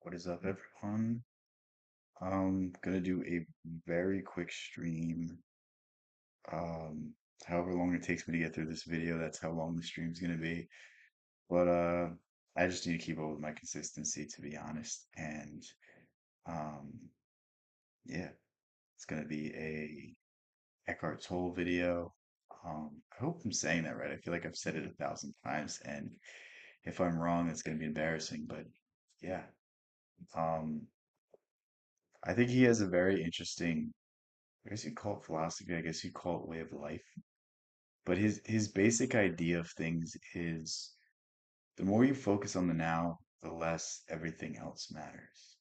What is up, everyone? I'm gonna do a very quick stream. Um, However long it takes me to get through this video, that's how long the stream's gonna be. But I just need to keep up with my consistency, to be honest. And um, yeah, it's gonna be a Eckhart Tolle video. I hope I'm saying that right. I feel like I've said it 1,000 times, and if I'm wrong, it's gonna be embarrassing. But yeah, um, I think he has a very interesting. I guess you call it philosophy, I guess you call it way of life. But his basic idea of things is the more you focus on the now, the less everything else matters.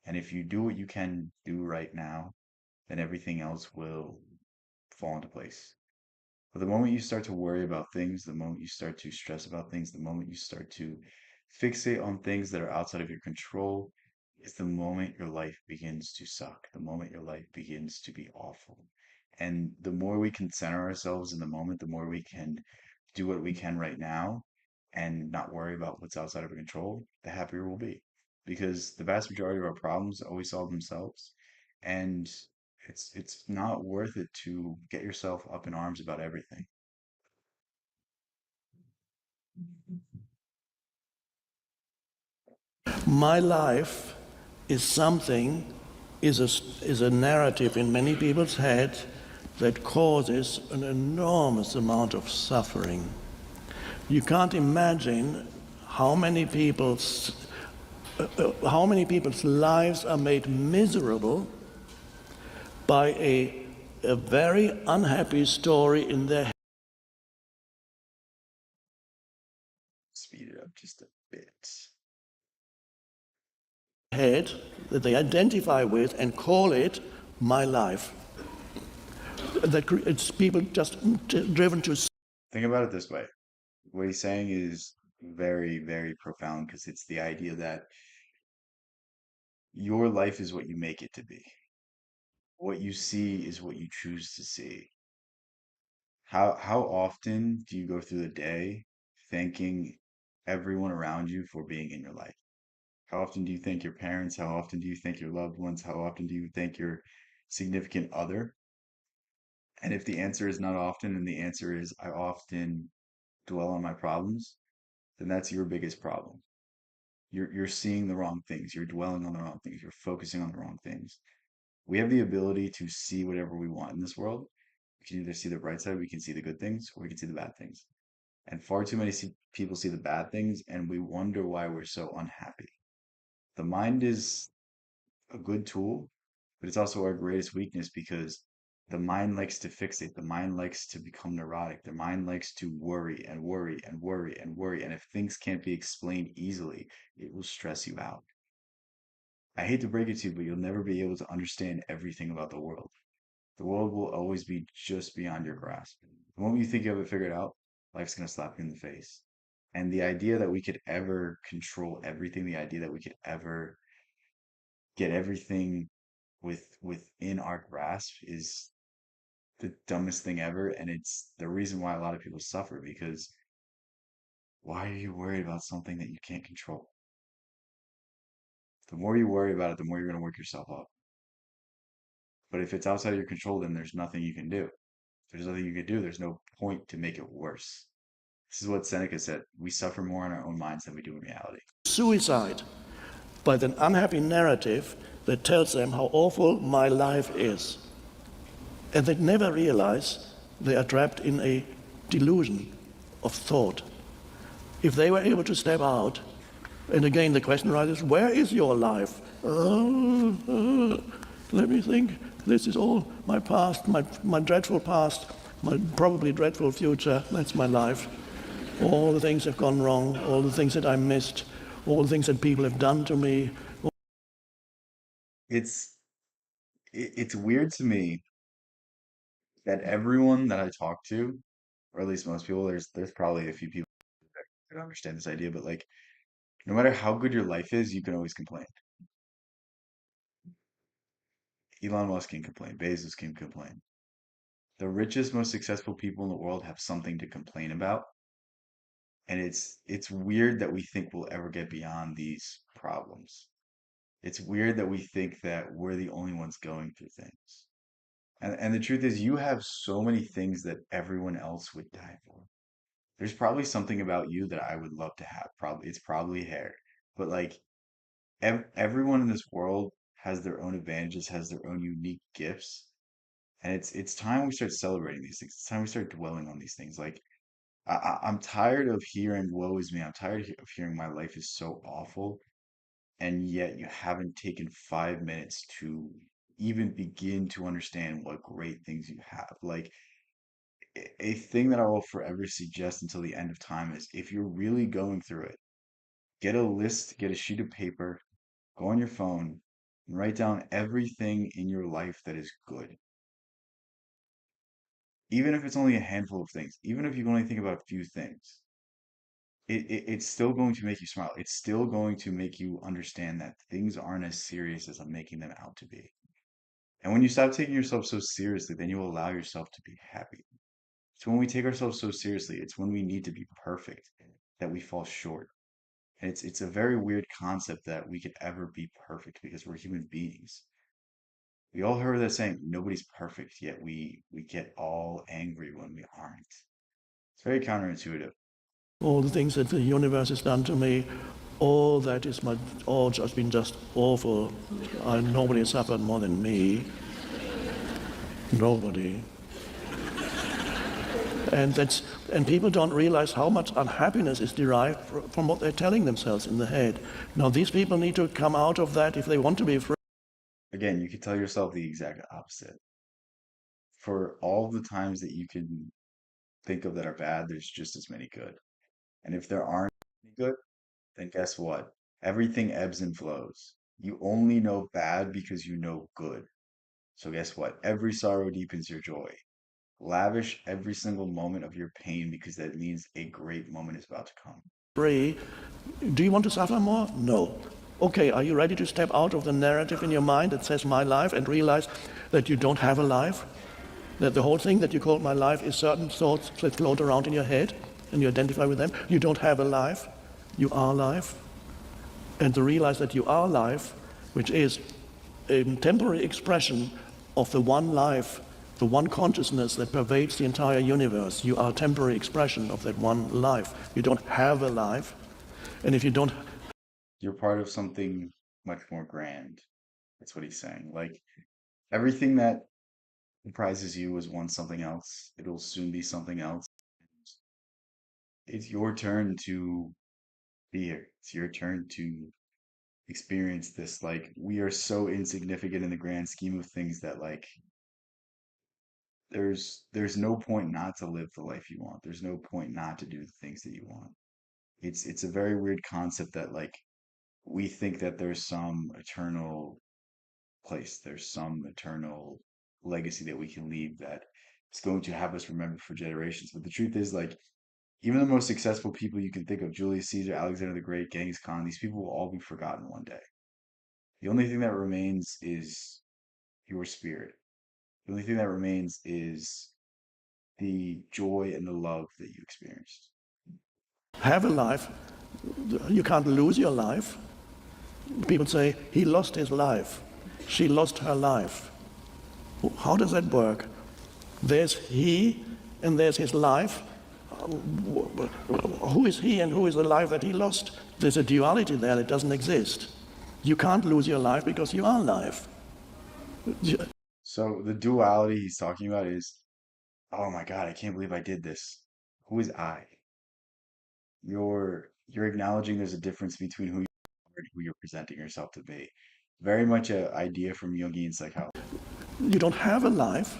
And if you do what you can do right now, then everything else will fall into place. But the moment you start to worry about things, the moment you start to stress about things, the moment you start to fixate on things that are outside of your control, is the moment your life begins to suck, the moment your life begins to be awful. And the more we can center ourselves in the moment, the more we can do what we can right now and not worry about what's outside of our control, the happier we'll be. Because the vast majority of our problems always solve themselves. And it's not worth it to get yourself up in arms about everything. My life is something, is a narrative in many people's head that causes an enormous amount of suffering. You can't imagine how many people's lives are made miserable by a very unhappy story in their Speed it up just a bit. head that they identify with and call it my life. It's people just driven to. Think about it this way. What he's saying is very, very profound because it's the idea that your life is what you make it to be. What you see is what you choose to see. How often do you go through the day thanking everyone around you for being in your life? How often do you thank your parents? How often do you thank your loved ones? How often do you thank your significant other? And if the answer is not often, and the answer is I often dwell on my problems, then that's your biggest problem. You're seeing the wrong things. You're dwelling on the wrong things. You're focusing on the wrong things. We have the ability to see whatever we want in this world. We can either see the bright side, we can see the good things, or we can see the bad things. And far too many people see the bad things, and we wonder why we're so unhappy. The mind is a good tool, but it's also our greatest weakness because the mind likes to fixate. The mind likes to become neurotic. The mind likes to worry and worry and worry and worry. And if things can't be explained easily, it will stress you out. I hate to break it to you, but you'll never be able to understand everything about the world. The world will always be just beyond your grasp. The moment you think you have it figured out, life's going to slap you in the face. And the idea that we could ever control everything, the idea that we could ever get everything within our grasp is the dumbest thing ever. And it's the reason why a lot of people suffer because why are you worried about something that you can't control? The more you worry about it, the more you're going to work yourself up. But if it's outside of your control, then there's nothing you can do. If there's nothing you can do, there's no point to make it worse. This is what Seneca said. We suffer more in our own minds than we do in reality. Suicide by an unhappy narrative that tells them how awful my life is. And they never realize they are trapped in a delusion of thought. If they were able to step out, and again the question arises, where is your life? Let me think. This is all my past, my dreadful past, my probably dreadful future. That's my life. All the things have gone wrong, all the things that I missed, all the things that people have done to me. It's it's weird to me that everyone that I talk to, or at least most people, there's probably a few people that don't understand this idea, but like no matter how good your life is, you can always complain. Elon Musk can complain, Bezos can complain. The richest, most successful people in the world have something to complain about, and it's weird that we think we'll ever get beyond these problems. It's weird that we think that we're the only ones going through things. And the truth is, you have so many things that everyone else would die for. There's probably something about you that I would love to have. Probably it's probably hair. But like everyone in this world has their own advantages, has their own unique gifts. And it's time we start celebrating these things. It's time we start dwelling on these things. Like I'm tired of hearing woe is me. I'm tired of hearing my life is so awful, and yet you haven't taken 5 minutes to even begin to understand what great things you have. Like a thing that I will forever suggest until the end of time is if you're really going through it, get a list, get a sheet of paper, go on your phone, and write down everything in your life that is good. Even if it's only a handful of things, even if you only think about a few things, it's still going to make you smile. It's still going to make you understand that things aren't as serious as I'm making them out to be. And when you stop taking yourself so seriously, then you allow yourself to be happy. So when we take ourselves so seriously, it's when we need to be perfect that we fall short. And it's a very weird concept that we could ever be perfect because we're human beings. We all heard that saying, nobody's perfect, yet we get all angry when we aren't. It's very counterintuitive. All the things that the universe has done to me, all that is all just been just awful. Nobody has suffered more than me. Nobody. And that's and people don't realize how much unhappiness is derived from what they're telling themselves in the head. Now these people need to come out of that if they want to be free. Again, you could tell yourself the exact opposite. For all the times that you can think of that are bad, there's just as many good. And if there aren't any good, then guess what? Everything ebbs and flows. You only know bad because you know good. So guess what? Every sorrow deepens your joy. Lavish every single moment of your pain because that means a great moment is about to come. Free. Do you want to suffer more? No. Okay, are you ready to step out of the narrative in your mind that says my life and realize that you don't have a life? That the whole thing that you call my life is certain thoughts that float around in your head and you identify with them? You don't have a life. You are life. And to realize that you are life, which is a temporary expression of the one life, the one consciousness that pervades the entire universe. You are a temporary expression of that one life. You don't have a life. And if you don't, You're part of something much more grand. That's what he's saying. Like everything that comprises you was once something else. It'll soon be something else. It's your turn to be here. It's your turn to experience this. Like we are so insignificant in the grand scheme of things that like there's no point not to live the life you want. There's no point not to do the things that you want. It's a very weird concept that like we think that there's some eternal place, there's some eternal legacy that we can leave that is going to have us remembered for generations. But the truth is like even the most successful people you can think of, Julius Caesar, Alexander the Great, Genghis Khan, these people will all be forgotten one day. The only thing that remains is your spirit. The only thing that remains is the joy and the love that you experienced. have a life, you can't lose your life. People say, he lost his life. She lost her life. How does that work? There's he and there's his life. Who is he and who is the life that he lost? There's a duality there that doesn't exist. You can't lose your life because you are life. So the duality he's talking about is, oh my God, I can't believe I did this. Who is I? You're acknowledging there's a difference between who you are and who you're presenting yourself to be. Very much an idea from Jungian psychology. You don't have a life.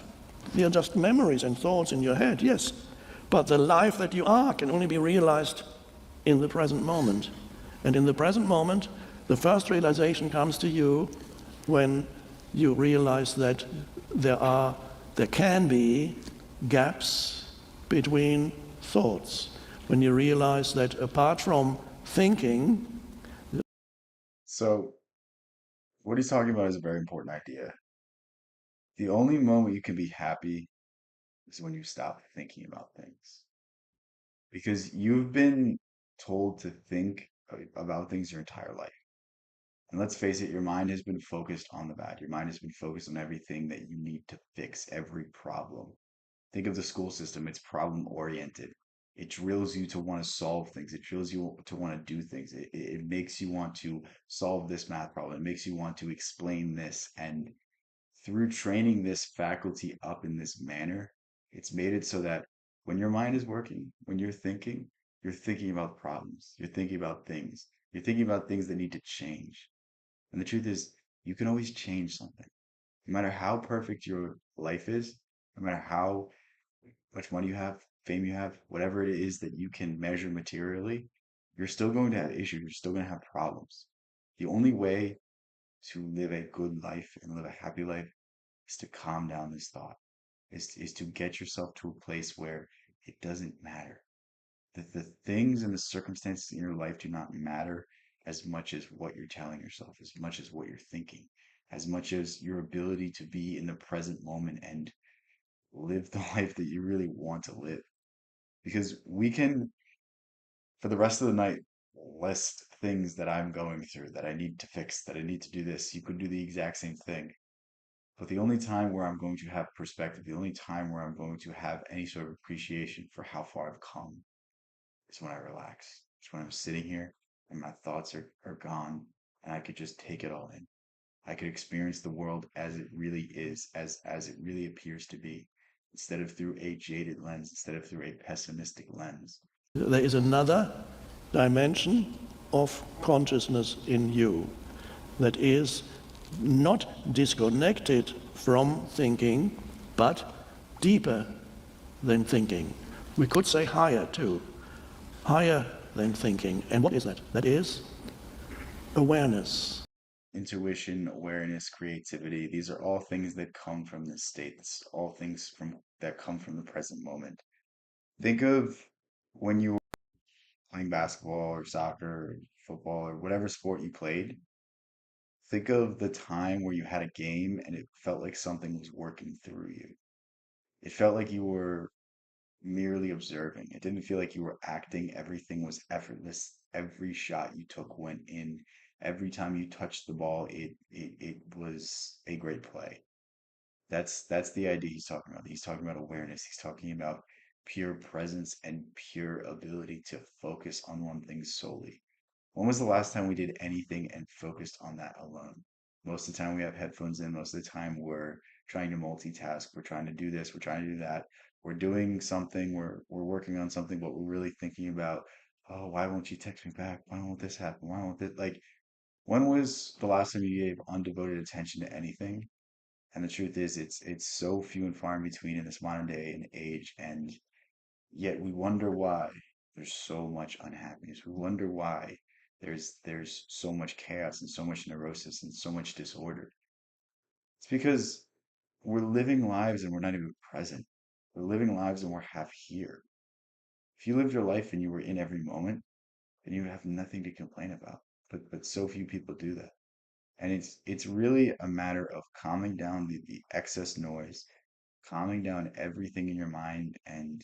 They are just memories and thoughts in your head, yes. But the life that you are can only be realized in the present moment. And in the present moment, the first realization comes to you when you realize that there can be gaps between thoughts. When you realize that apart from thinking, So what he's talking about is a very important idea. The only moment you can be happy is when you stop thinking about things. Because you've been told to think about things your entire life. And let's face it, your mind has been focused on the bad. Your mind has been focused on everything that you need to fix, every problem. Think of the school system, it's problem oriented. It drills you to want to solve things. It drills you to want to do things. It makes you want to solve this math problem. It makes you want to explain this. And through training this faculty up in this manner, it's made it so that when your mind is working, when you're thinking about problems, you're thinking about things, you're thinking about things that need to change. And the truth is, you can always change something. No matter how perfect your life is, no matter how much money you have, fame you have, whatever it is that you can measure materially, you're still going to have issues. You're still going to have problems. The only way to live a good life and live a happy life is to calm down this thought, is to get yourself to a place where it doesn't matter. The things and the circumstances in your life do not matter as much as what you're telling yourself, as much as what you're thinking, as much as your ability to be in the present moment and live the life that you really want to live. Because we can, for the rest of the night, list things that I'm going through that I need to fix, that I need to do this. You could do the exact same thing. But the only time where I'm going to have perspective, the only time where I'm going to have any sort of appreciation for how far I've come is when I relax. It's when I'm sitting here and my thoughts are gone and I could just take it all in. I could experience the world as it really is, as it really appears to be, instead of through a jaded lens, instead of through a pessimistic lens. There is another dimension of consciousness in you that is not disconnected from thinking, but deeper than thinking. We could say higher too, higher than thinking. And what is that? That is awareness. Intuition, awareness, creativity, these are all things that come from this state. It's all things from that come from the present moment. Think of when you were playing basketball or soccer or football or whatever sport you played. Think of the time where you had a game and it felt like something was working through you. It felt like you were merely observing. It didn't feel like you were acting. Everything was effortless. Every shot you took went in. Every time you touched the ball, it was a great play. That's the idea he's talking about. He's talking about awareness. He's talking about pure presence and pure ability to focus on one thing solely. When was the last time we did anything and focused on that alone? Most of the time we have headphones in. Most of the time we're trying to multitask. We're trying to do this. We're trying to do that. We're doing something. We're working on something, but we're really thinking about, oh, why won't you text me back? Why won't this happen? Why won't this like when was the last time you gave undevoted attention to anything? And the truth is it's so few and far in between in this modern day and age, and yet we wonder why there's so much unhappiness. We wonder why there's so much chaos and so much neurosis and so much disorder. It's because we're living lives and we're not even present. We're living lives and we're half here. If you lived your life and you were in every moment, then you would have nothing to complain about. But so few people do that. And it's really a matter of calming down the excess noise, calming down everything in your mind and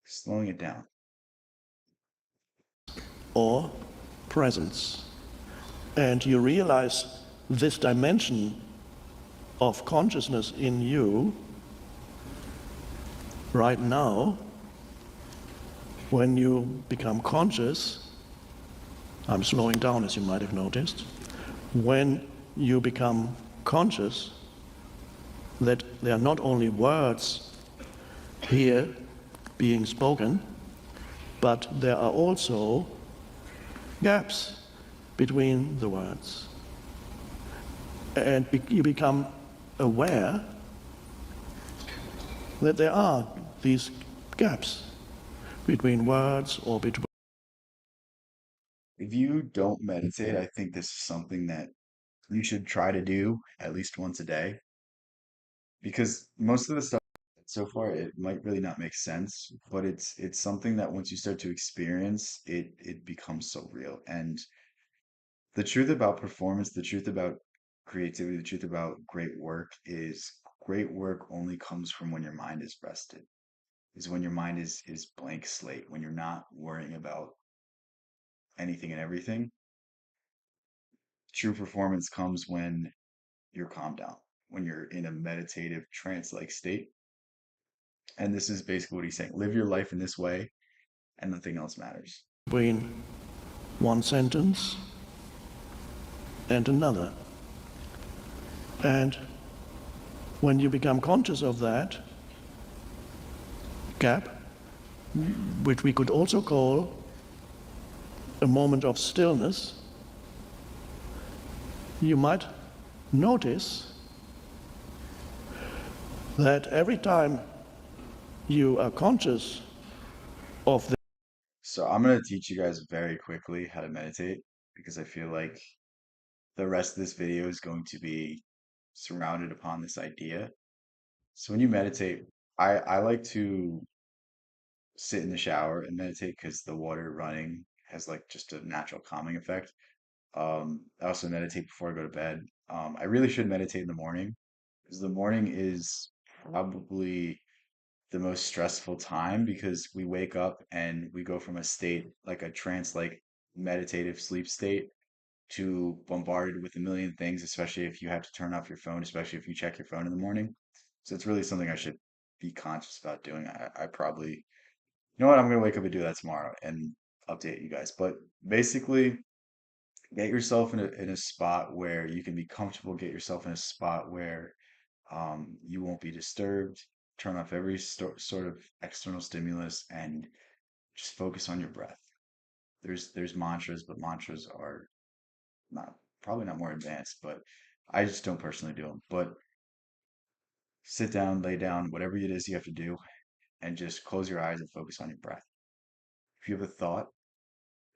slowing it down. Or presence. And you realize this dimension of consciousness in you right now when you become conscious. I'm slowing down, as you might have noticed. When you become conscious that there are not only words here being spoken, but there are also gaps between the words. And you become aware that there are these gaps between words or between. If you don't meditate, I think this is something that you should try to do at least once a day because most of the stuff so far it might really not make sense, but it's something that once you start to experience, it becomes so real. And the truth about performance, the truth about creativity, the truth about great work only comes from when your mind is rested, is when your mind is blank slate, when you're not worrying about anything and everything. True performance comes when you're calmed down, when you're in a meditative trance-like state. And this is basically what he's saying. Live your life in this way, and nothing else matters. between one sentence and another. And when you become conscious of that gap, which we could also call a moment of stillness, you might notice that every time you are conscious of the So I'm going to teach you guys very quickly how to meditate because I feel like the rest of this video is going to be surrounded upon this idea. So when you meditate, I like to sit in the shower and meditate because the water running has like just a natural calming effect. I also meditate before I go to bed. I really should meditate in the morning because the morning is probably the most stressful time because we wake up and we go from a state like a trance like meditative sleep state to bombarded with a million things, especially if you have to turn off your phone, especially if you check your phone in the morning. So it's really something I should be conscious about doing. I probably, you know what, I'm gonna wake up and do that tomorrow and update you guys. But basically, get yourself in a spot where you can be comfortable. Get yourself in a spot where you won't be disturbed. Turn off every sort of external stimulus and just focus on your breath. There's mantras, but mantras are not probably not more advanced, but I just don't personally do them. But sit down, lay down, whatever it is you have to do, and just close your eyes and focus on your breath. If you have a thought,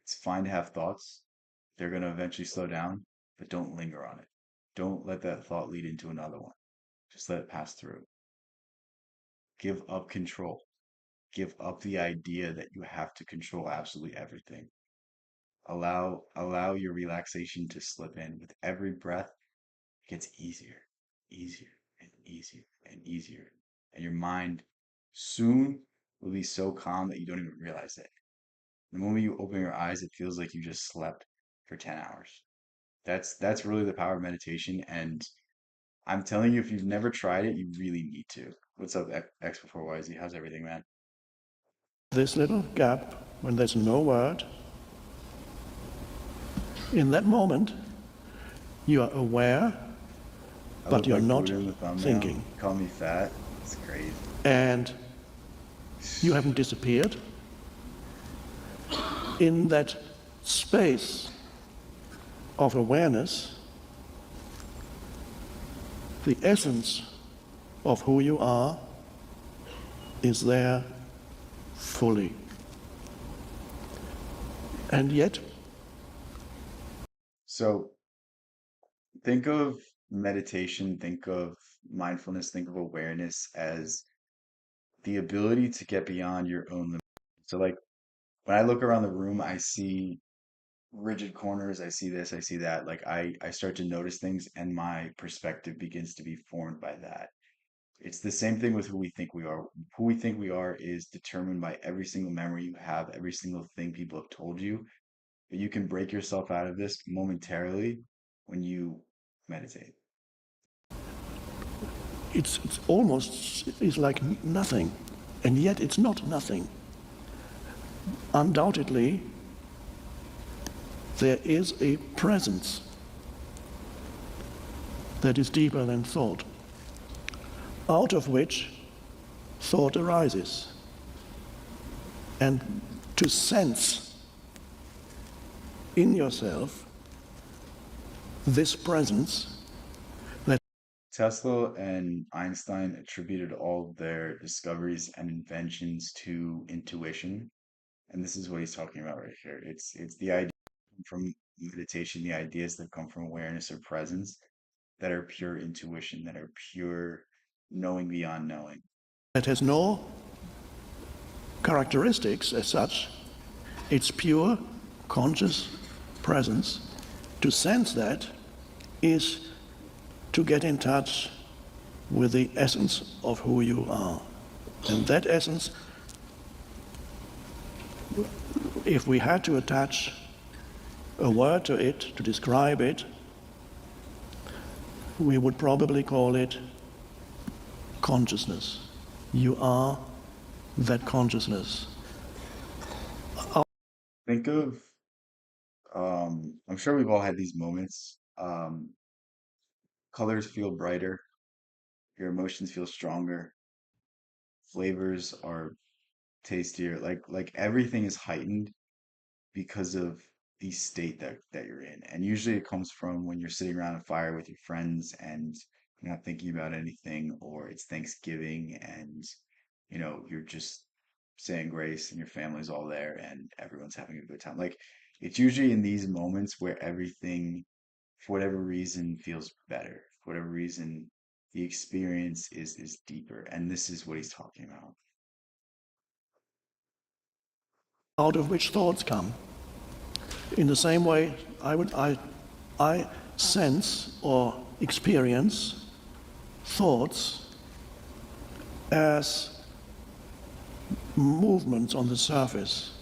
it's fine to have thoughts. They're going to eventually slow down, but don't linger on it. Don't let that thought lead into another one. Just let it pass through. Give up control. Give up the idea that you have to control absolutely everything. Allow your relaxation to slip in. With every breath, it gets easier, easier, and easier, and easier. And your mind soon will be so calm that you don't even realize it. The moment you open your eyes, it feels like you just slept for 10 hours. That's really the power of meditation. And I'm telling you, if you've never tried it, you really need to. What's up, X before YZ? How's everything, man? this little gap when there's no word. In that moment, you are aware, I but look you're like not Buddha in the thumbnail. thinking. Call me fat. It's crazy. And you haven't disappeared. In that space of awareness, the essence of who you are is there fully. And yet, So think of meditation, think of mindfulness, think of awareness as the ability to get beyond your own limits. So like when I look around the room, I see rigid corners, I see this, I see that. Like I start to notice things and my perspective begins to be formed by that. It's the same thing with who we think we are. Who we think we are is determined by every single memory you have, every single thing people have told you. But you can break yourself out of this momentarily when you meditate. it's almost it's like nothing. And yet it's not nothing. Undoubtedly, there is a presence that is deeper than thought, out of which thought arises. And to sense in yourself this presence that Tesla and Einstein attributed all their discoveries and inventions to intuition. And this is what he's talking about right here. It's the idea from meditation, the ideas that come from awareness or presence that are pure intuition, that are pure knowing beyond knowing. that has no characteristics as such. It's pure conscious presence. To sense that is to get in touch with the essence of who you are. And that essence, if we had to attach a word to it to describe it, we would probably call it consciousness. You are that consciousness. Think of, I'm sure we've all had these moments. Colors feel brighter, your emotions feel stronger, flavors are tastier. Like everything is heightened because of the state that you're in. And usually it comes from when you're sitting around a fire with your friends and you're not thinking about anything, or it's Thanksgiving and you're just saying grace and your family's all there and everyone's having a good time. Like it's usually in these moments where everything, for whatever reason, feels better. For whatever reason, the experience is deeper. And this is what he's talking about. Out of which thoughts come. In the same way, I sense or experience thoughts as movements on the surface,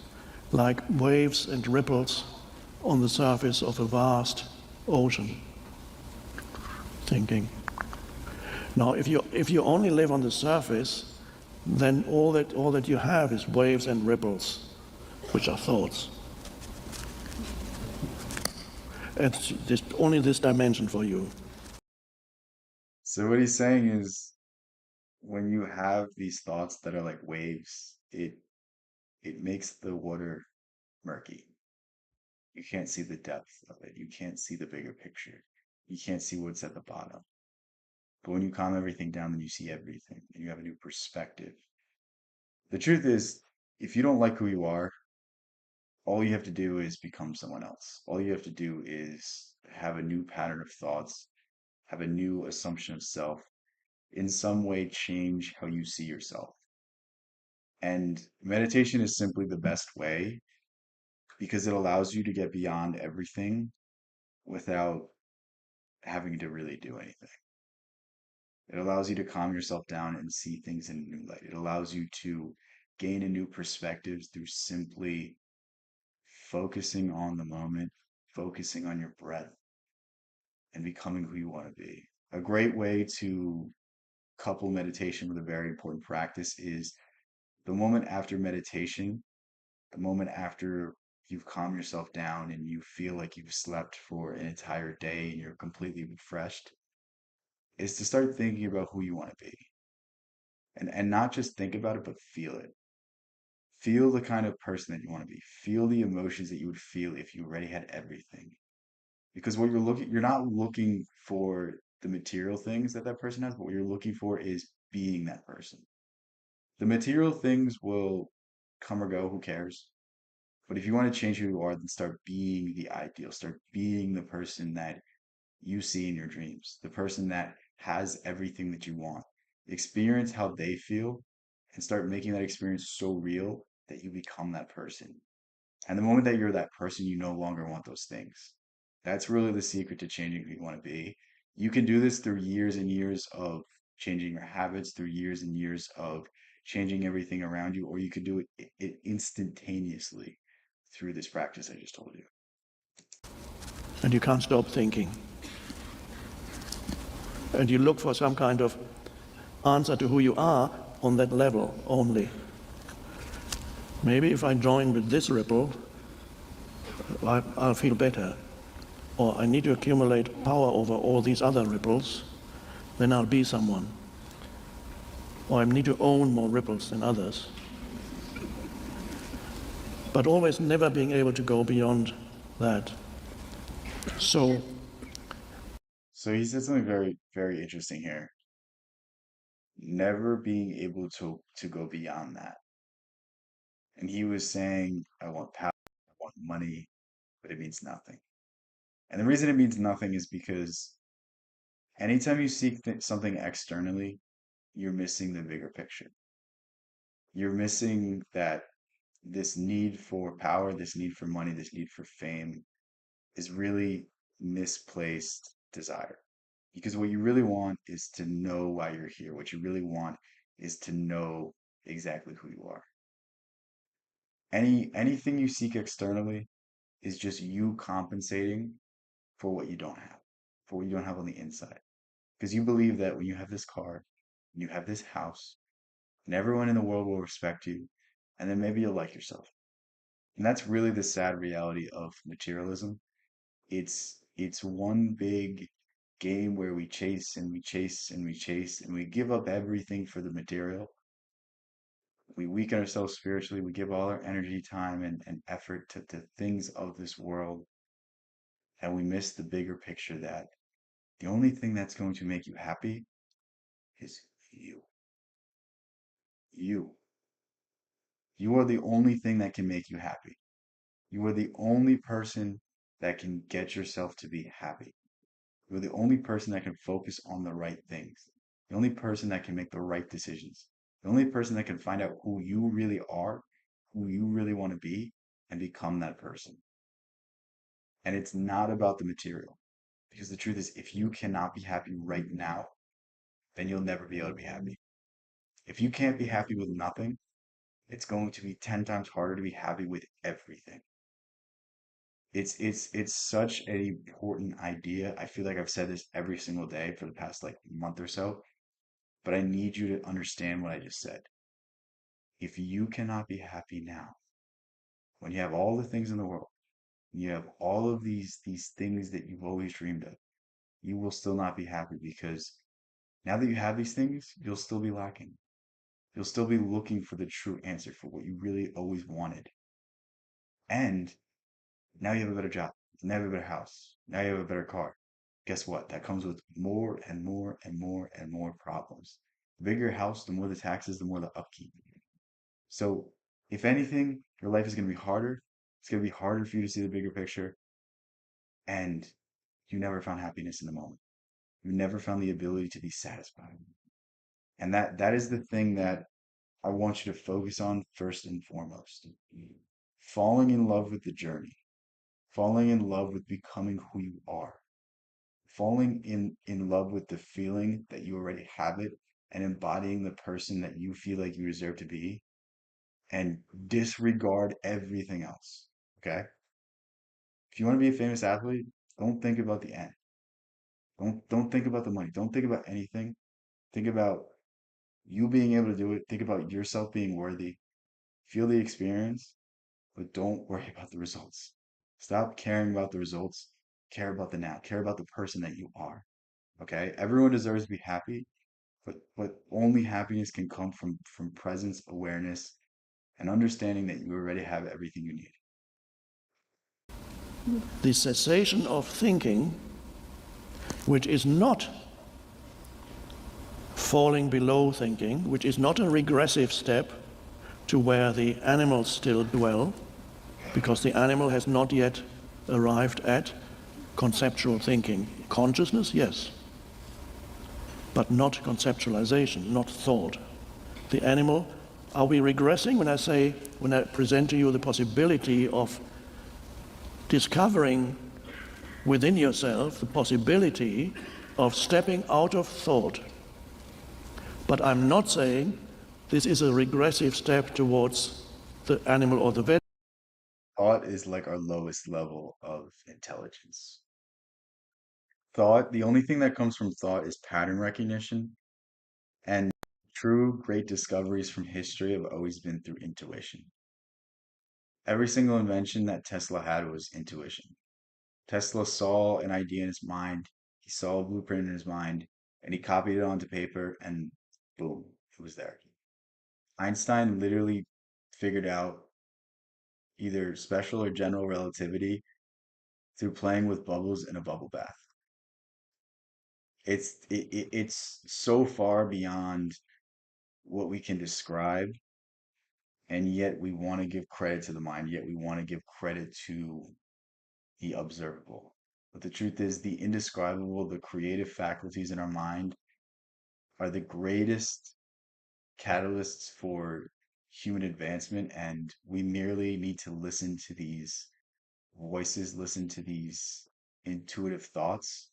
like waves and ripples on the surface of a vast ocean. Thinking. Now, if you only live on the surface, then all that you have is waves and ripples, which are thoughts. It's just only this dimension for you. So what he's saying is when you have these thoughts that are like waves, it makes the water murky. You can't see the depth of it. You can't see the bigger picture. You can't see what's at the bottom. But when you calm everything down, then you see everything and you have a new perspective. The truth is, if you don't like who you are, all you have to do is become someone else. All you have to do is have a new pattern of thoughts, have a new assumption of self, in some way change how you see yourself. And meditation is simply the best way because it allows you to get beyond everything without having to really do anything. It allows you to calm yourself down and see things in a new light. It allows you to gain a new perspective through simply focusing on the moment, focusing on your breath, and becoming who you want to be. A great way to couple meditation with a very important practice is the moment after meditation, the moment after you've calmed yourself down and you feel like you've slept for an entire day and you're completely refreshed, is to start thinking about who you want to be. And not just think about it, but feel it. Feel the kind of person that you want to be. Feel the emotions that you would feel if you already had everything. Because what you're not looking for the material things that that person has, but what you're looking for is being that person. The material things will come or go, who cares? But if you want to change who you are, then start being the ideal. Start being the person that you see in your dreams, the person that has everything that you want. Experience how they feel and start making that experience so real that you become that person. And the moment that you're that person, you no longer want those things. That's really the secret to changing who you want to be. You can do this through years and years of changing your habits, through years and years of changing everything around you, or you could do it instantaneously through this practice I just told you. And you can't stop thinking. And you look for some kind of answer to who you are on that level only. Maybe if I join with this ripple, I'll feel better. Or I need to accumulate power over all these other ripples, then I'll be someone. Or I need to own more ripples than others. But always never being able to go beyond that. So, So he said something very, very interesting here. Never being able to go beyond that. And he was saying, I want power, I want money, but it means nothing. And the reason it means nothing is because anytime you seek something externally, you're missing the bigger picture. You're missing that this need for power, this need for money, this need for fame is really misplaced desire. Because what you really want is to know why you're here. What you really want is to know exactly who you are. Anything you seek externally is just you compensating for what you don't have, for what you don't have on the inside. Because you believe that when you have this car, when you have this house, and everyone in the world will respect you, and then maybe you'll like yourself. And that's really the sad reality of materialism. It's one big game where we chase and we chase and we chase and we give up everything for the material. We weaken ourselves spiritually. We give all our energy, time, and effort to things of this world. And we miss the bigger picture that the only thing that's going to make you happy is you. You. You are the only thing that can make you happy. You are the only person that can get yourself to be happy. You're the only person that can focus on the right things. The only person that can make the right decisions. The only person that can find out who you really are, who you really want to be, and become that person. And it's not about the material. Because the truth is, if you cannot be happy right now, then you'll never be able to be happy. If you can't be happy with nothing, it's going to be 10 times harder to be happy with everything. It's such an important idea. I feel like I've said this every single day for the past like month or so, but I need you to understand what I just said. If you cannot be happy now, when you have all the things in the world, you have all of these things that you've always dreamed of, you will still not be happy because now that you have these things, you'll still be lacking. You'll still be looking for the true answer for what you really always wanted. And now you have a better job. Now you have a better house. Now you have a better car. Guess what? That comes with more and more and more and more problems. The bigger your house, the more the taxes, the more the upkeep. So, if anything, your life is going to be harder. It's going to be harder for you to see the bigger picture. And you never found happiness in the moment. You never found the ability to be satisfied. And that is the thing that I want you to focus on first and foremost. Falling in love with the journey, falling in love with becoming who you are, falling in love with the feeling that you already have it and embodying the person that you feel like you deserve to be and disregard everything else. Okay? If you want to be a famous athlete, don't think about the end. Don't think about the money. Don't think about anything. Think about you being able to do it. Think about yourself being worthy. Feel the experience, but don't worry about the results. Stop caring about the results. Care about the now. Care about the person that you are. Okay? Everyone deserves to be happy, but only happiness can come from presence, awareness, and understanding that you already have everything you need. The cessation of thinking, which is not falling below thinking, which is not a regressive step to where the animals still dwell, because the animal has not yet arrived at conceptual thinking. Consciousness, yes, but not conceptualization, not thought. The animal, are we regressing when I present to you the possibility of discovering within yourself the possibility of stepping out of thought? But I'm not saying this is a regressive step towards the animal or the vegetable. Thought is like our lowest level of intelligence. Thought, the only thing that comes from thought is pattern recognition, and true great discoveries from history have always been through intuition. Every single invention that Tesla had was intuition. Tesla saw an idea in his mind, he saw a blueprint in his mind, and he copied it onto paper, and boom, it was there. Einstein literally figured out either special or general relativity through playing with bubbles in a bubble bath. It's so far beyond what we can describe, and yet we want to give credit to the mind, yet we want to give credit to the observable. But the truth is, the indescribable, the creative faculties in our mind are the greatest catalysts for human advancement, and we merely need to listen to these voices, listen to these intuitive thoughts,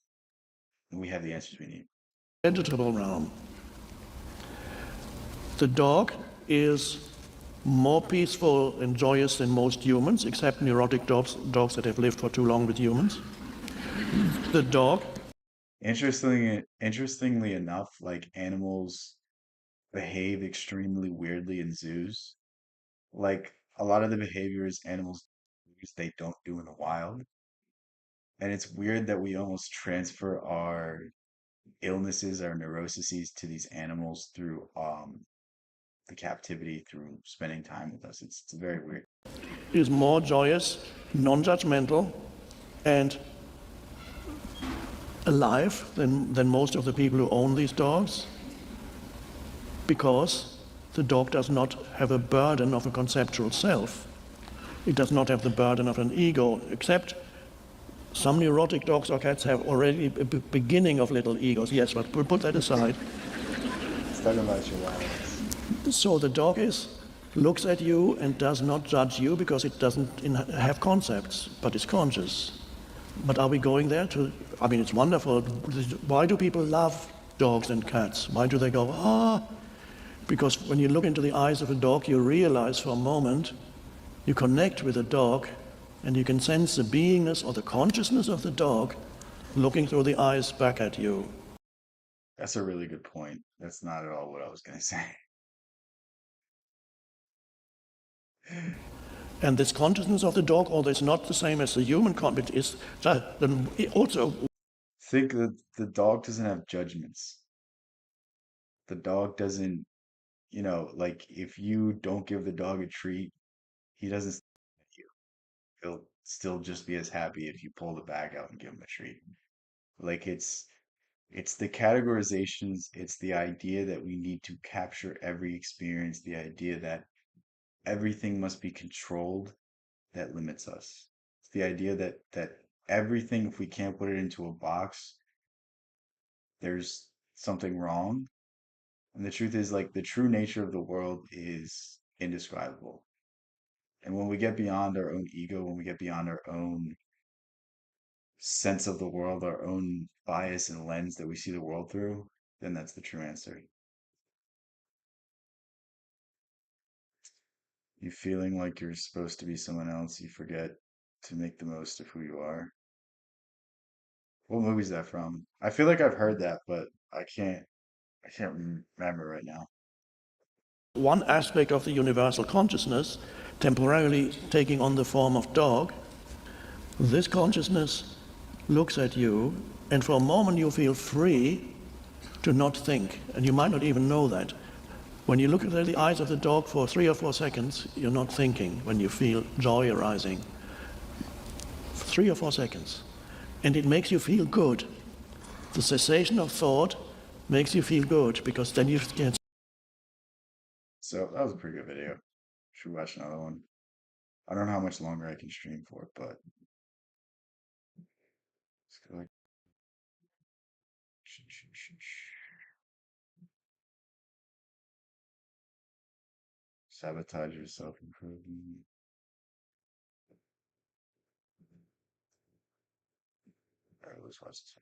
and we have the answers we need. Vegetable realm. The dog is more peaceful and joyous than most humans, except neurotic dogs that have lived for too long with humans. The dog Interestingly enough, like animals behave extremely weirdly in zoos. Like a lot of the behaviors animals they don't do in the wild. And it's weird that we almost transfer our illnesses, our neuroses to these animals through the captivity, through spending time with us. It's very weird. Is more joyous, non-judgmental, and alive than most of the people who own these dogs because the dog does not have a burden of a conceptual self. It does not have the burden of an ego, except some neurotic dogs or cats have already a beginning of little egos. Yes, but we'll put that aside. Let's talk about your wildness. So the dog looks at you and does not judge you because it doesn't have concepts, but is conscious. But are we going there to? I mean, it's wonderful. Why do people love dogs and cats? Why do they go, ah? Because when you look into the eyes of a dog, you realize for a moment, you connect with a dog, and you can sense the beingness or the consciousness of the dog looking through the eyes back at you. That's a really good point. That's not at all what I was going to say. And this consciousness of the dog, although it's not the same as the human consciousness, is also. Think that the dog doesn't have judgments. The dog doesn't, like if you don't give the dog a treat, he doesn't snap at you. He'll still just be as happy if you pull the bag out and give him a treat. Like it's the categorizations, it's the idea that we need to capture every experience, the idea that everything must be controlled that limits us. It's the idea that everything, if we can't put it into a box, there's something wrong. And the truth is, like, the true nature of the world is indescribable. And when we get beyond our own ego, when we get beyond our own sense of the world, our own bias and lens that we see the world through, then that's the true answer. You feeling like you're supposed to be someone else, you forget to make the most of who you are. What movie is that from? I feel like I've heard that, but I can't remember right now. One aspect of the universal consciousness temporarily taking on the form of dog, this consciousness looks at you, and for a moment you feel free to not think, and you might not even know that. When you look into the eyes of the dog for 3 or 4 seconds, you're not thinking when you feel joy arising. 3 or 4 seconds. And it makes you feel good. The cessation of thought makes you feel good because then you can. So that was a pretty good video. Should watch another one. I don't know how much longer I can stream for, but it's like sabotage your self-improvement. All right, let's watch this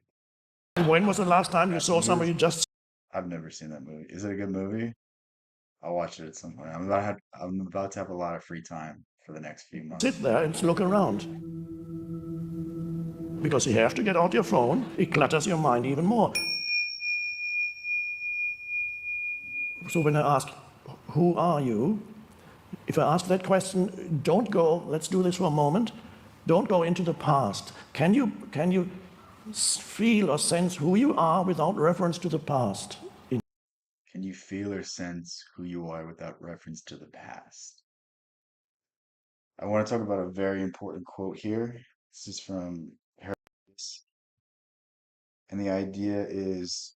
one. When was the last time you Fast saw and somebody Furious. just I've never seen that movie. Is it a good movie? I'll watch it at some point. I'm about to have a lot of free time for the next few sit months. there and look around? Because you have to get out your phone, it clutters your mind even more. So when I ask, who are you? If I ask that question, don't go, let's do this for a moment, don't go into the past. Can you feel or sense who you are without reference to the past? Can you feel or sense who you are without reference to the past? I want to talk about a very important quote here. This is from Heraclitus, and the idea is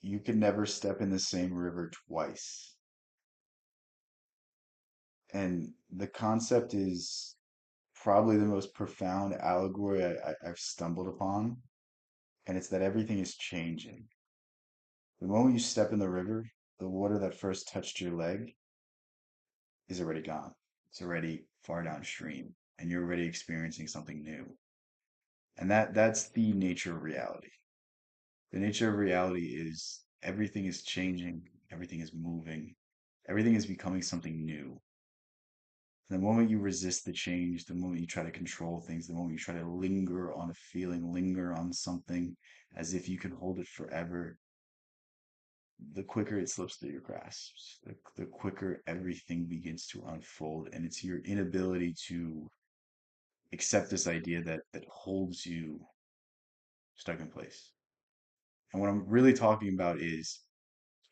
you can never step in the same river twice. And the concept is probably the most profound allegory I've stumbled upon, and it's that everything is changing. The moment you step in the river, the water that first touched your leg is already gone. It's already far downstream, and you're already experiencing something new. And that's the nature of reality. The nature of reality is everything is changing, everything is moving, everything is becoming something new. The moment you resist the change, the moment you try to control things, the moment you try to linger on a feeling, linger on something, as if you can hold it forever, the quicker it slips through your grasp, the quicker everything begins to unfold. And it's your inability to accept this idea that holds you stuck in place. And what I'm really talking about is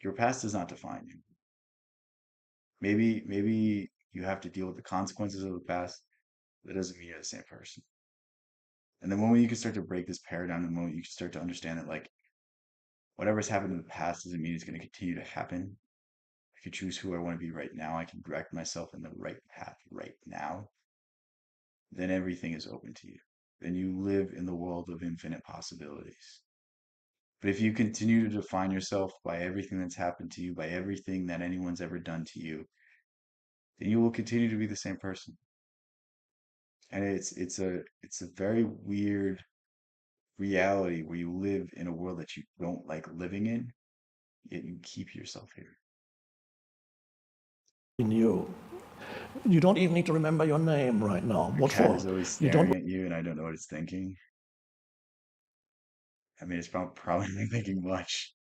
your past does not define you. Maybe you have to deal with the consequences of the past. That doesn't mean you're the same person. And the moment you can start to break this paradigm, the moment you can start to understand that like whatever's happened in the past doesn't mean it's going to continue to happen. I can choose who I want to be right now. I can direct myself in the right path right now. Then everything is open to you. Then you live in the world of infinite possibilities. But if you continue to define yourself by everything that's happened to you, by everything that anyone's ever done to you, then you will continue to be the same person. And it's a very weird reality where you live in a world that you don't like living in, yet you keep yourself here. In you. You don't even need to remember your name right now. My What cat for? is always You don't staring at you, and I don't know what it's thinking. I mean, it's probably not thinking much.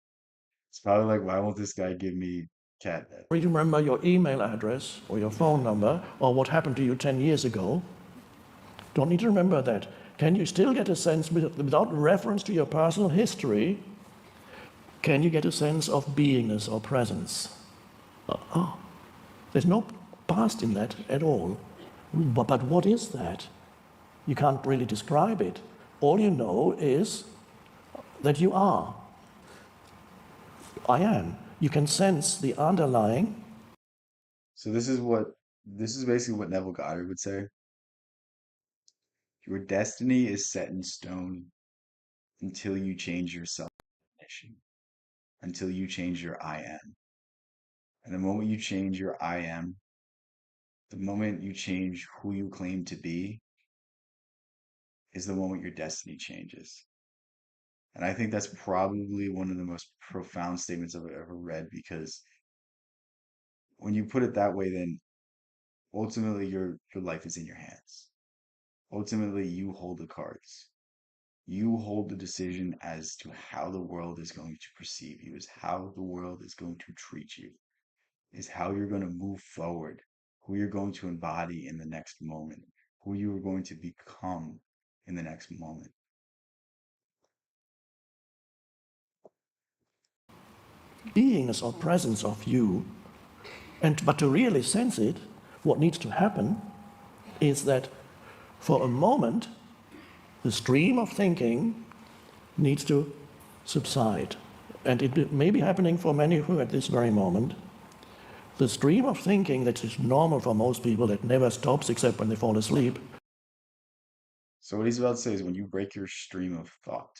It's probably like, why won't this guy give me catnip? really remember your email address or your phone number or what happened to you 10 years ago. Don't need to remember that. Can you still get a sense, without reference to your personal history, can you get a sense of beingness or presence? There's no past in that at all. But what is that? You can't really describe it. All you know is that you are. I am. You can sense the underlying. So this is basically what Neville Goddard would say. Your destiny is set in stone until you change your self-definition, until you change your I am. And the moment you change your I am, the moment you change who you claim to be, is the moment your destiny changes. And I think that's probably one of the most profound statements I've ever read because when you put it that way, then ultimately your life is in your hands. Ultimately, you hold the cards. You hold the decision as to how the world is going to perceive you, is how the world is going to treat you, is how you're going to move forward, who you're going to embody in the next moment, who you are going to become in the next moment. Beingness or presence of you. But to really sense it, what needs to happen is that for a moment, the stream of thinking needs to subside. And it may be happening for many who at this very moment. The stream of thinking that is normal for most people, that never stops except when they fall asleep. So, what he's about to say is when you break your stream of thought,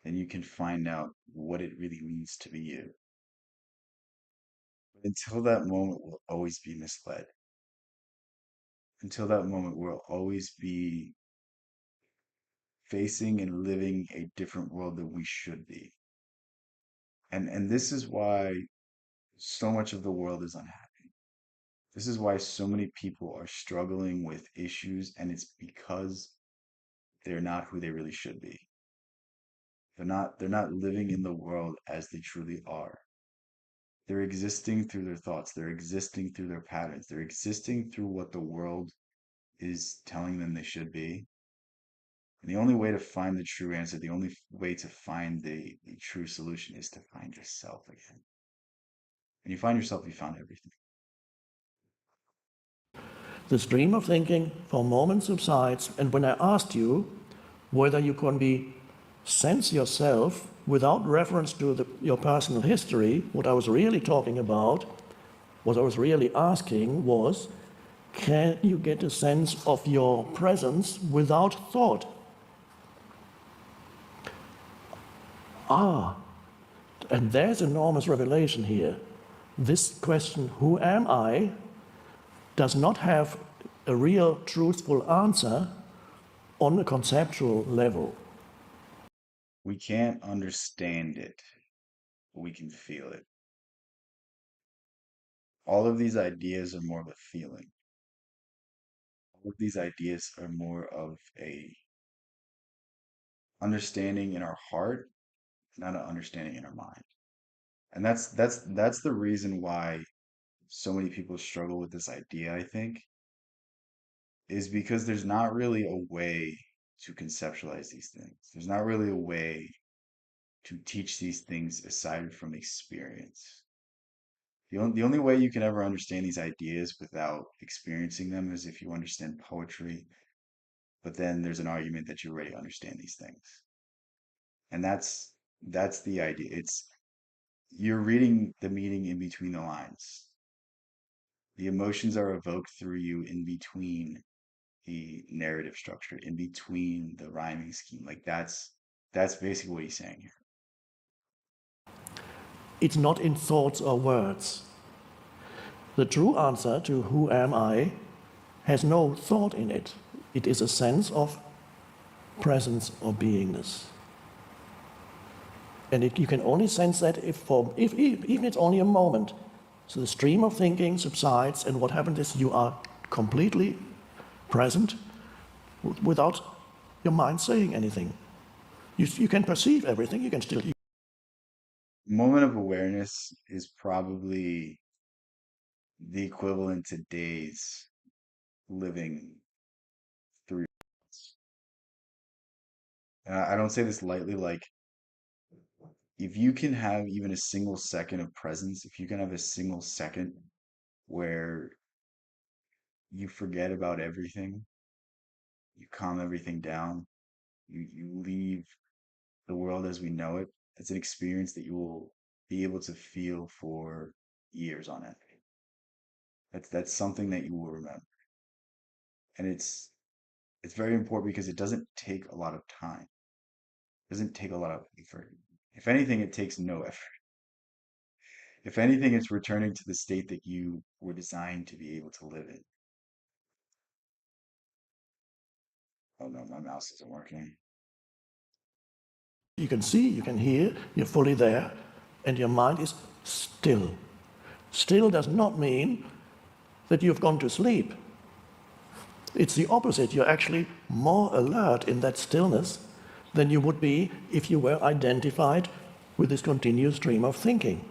then you can find out what it really means to be you. But until that moment, we'll always be misled. Until that moment, we'll always be facing and living a different world than we should be. And this is why so much of the world is unhappy. This is why so many people are struggling with issues, and it's because they're not who they really should be. They're not living in the world as they truly are. They're existing through their thoughts, they're existing through their patterns, they're existing through what the world is telling them they should be. And the only way to find the true answer, the only way to find the true solution is to find yourself again. When you find yourself, you found everything. The stream of thinking for a moment subsides, and when I asked you whether you can sense yourself without reference to your personal history, what I was really talking about, what I was really asking was, can you get a sense of your presence without thought? Ah, and there's enormous revelation here. This question, who am I, does not have a real truthful answer on a conceptual level. We can't understand it, but we can feel it. All of these ideas are more of a feeling. All of these ideas are more of understanding in our heart, not an understanding in our mind. And that's the reason why so many people struggle with this idea, I think, is because there's not really a way to conceptualize these things. There's not really a way to teach these things aside from experience. The only way you can ever understand these ideas without experiencing them is if you understand poetry, but then there's an argument that you already understand these things. And that's the idea. It's you're reading the meaning in between the lines. The emotions are evoked through you in between the narrative structure, in between the rhyming scheme. Like that's basically what he's saying here. It's not in thoughts or words. The true answer to who am I has no thought in it. It is a sense of presence or beingness. And you can only sense that if even it's only a moment. So the stream of thinking subsides, and what happens is you are completely present without your mind saying anything. You can perceive everything, you can still. Moment of awareness is probably the equivalent to days living through. And I don't say this lightly, like if you can have even a single second of presence, if you can have a single second where you forget about everything, you calm everything down, you leave the world as we know it, it's an experience that you will be able to feel for years on end. That's something that you will remember. And it's very important because it doesn't take a lot of time. It doesn't take a lot of effort. If anything, it takes no effort. If anything, it's returning to the state that you were designed to be able to live in. Oh no, my mouse isn't working. You can see, you can hear, you're fully there, and your mind is still. Still does not mean that you've gone to sleep. It's the opposite. You're actually more alert in that stillness than you would be if you were identified with this continuous stream of thinking.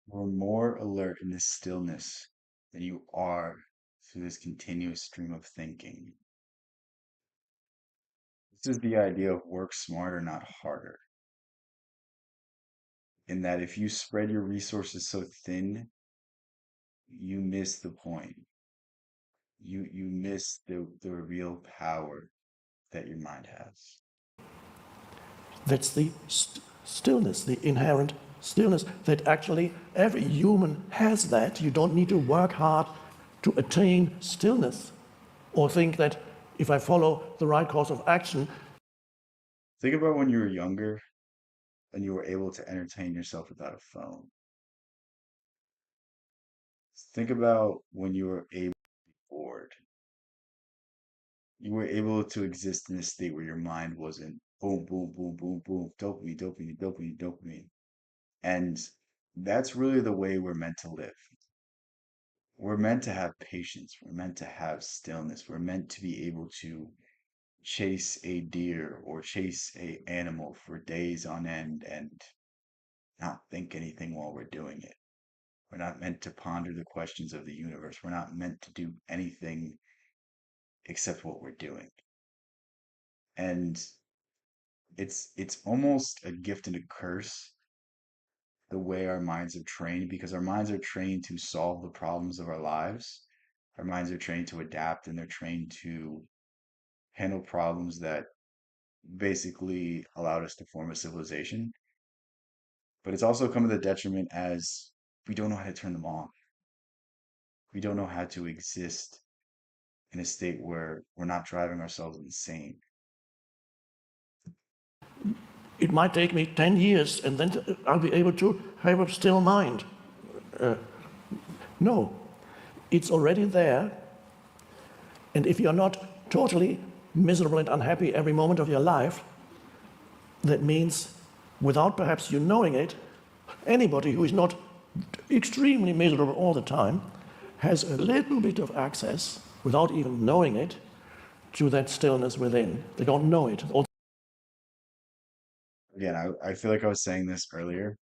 We're more alert in this stillness than you are through this continuous stream of thinking. This is the idea of work smarter, not harder. In that if you spread your resources so thin, you miss the point. You miss the real power that your mind has. That's the stillness, the inherent stillness that actually every human has that. You don't need to work hard to attain stillness or think that if I follow the right course of action. Think about when you were younger and you were able to entertain yourself without a phone. Think about when you were able to be bored. You were able to exist in a state where your mind wasn't boom, boom, boom, boom, boom, dopamine, dopamine, dopamine, dopamine. And that's really the way we're meant to live. We're meant to have patience. We're meant to have stillness. We're meant to be able to chase a deer or chase a animal for days on end and not think anything while we're doing it. We're not meant to ponder the questions of the universe. We're not meant to do anything except what we're doing. And it's almost a gift and a curse the way our minds are trained because our minds are trained to solve the problems of our lives. Our minds are trained to adapt and they're trained to handle problems that basically allowed us to form a civilization. But it's also come to the detriment as we don't know how to turn them on. We don't know how to exist in a state where we're not driving ourselves insane. It might take me 10 years and then I'll be able to have a still mind. No, it's already there. And if you're not totally miserable and unhappy every moment of your life, that means, without perhaps you knowing it, anybody who is not extremely miserable all the time has a little bit of access, without even knowing it, to that stillness within. They don't know it. Again, I feel like I was saying this earlier.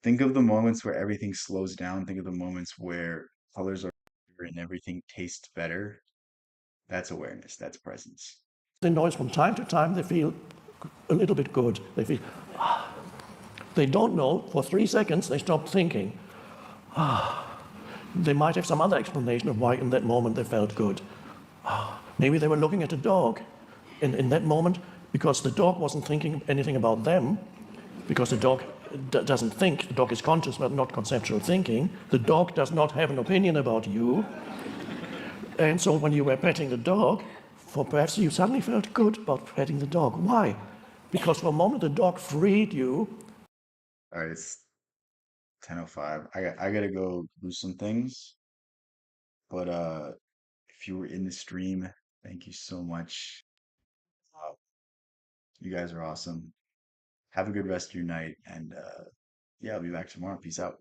Think of the moments where everything slows down. Think of the moments where colors are brighter and everything tastes better. That's awareness. That's presence. They notice from time to time they feel a little bit good. They feel, they don't know, for 3 seconds they stop thinking. They might have some other explanation of why in that moment they felt good. Maybe they were looking at a dog in that moment because the dog wasn't thinking anything about them, because the dog doesn't think, the dog is conscious but not conceptual thinking. The dog does not have an opinion about you. And so when you were petting the dog, for perhaps you suddenly felt good about petting the dog. Why? Because for a moment the dog freed you. All right, it's 10:05. I gotta go do some things. But if you were in the stream, thank you so much. Uh, you guys are awesome. Have a good rest of your night, and yeah, I'll be back tomorrow. Peace out.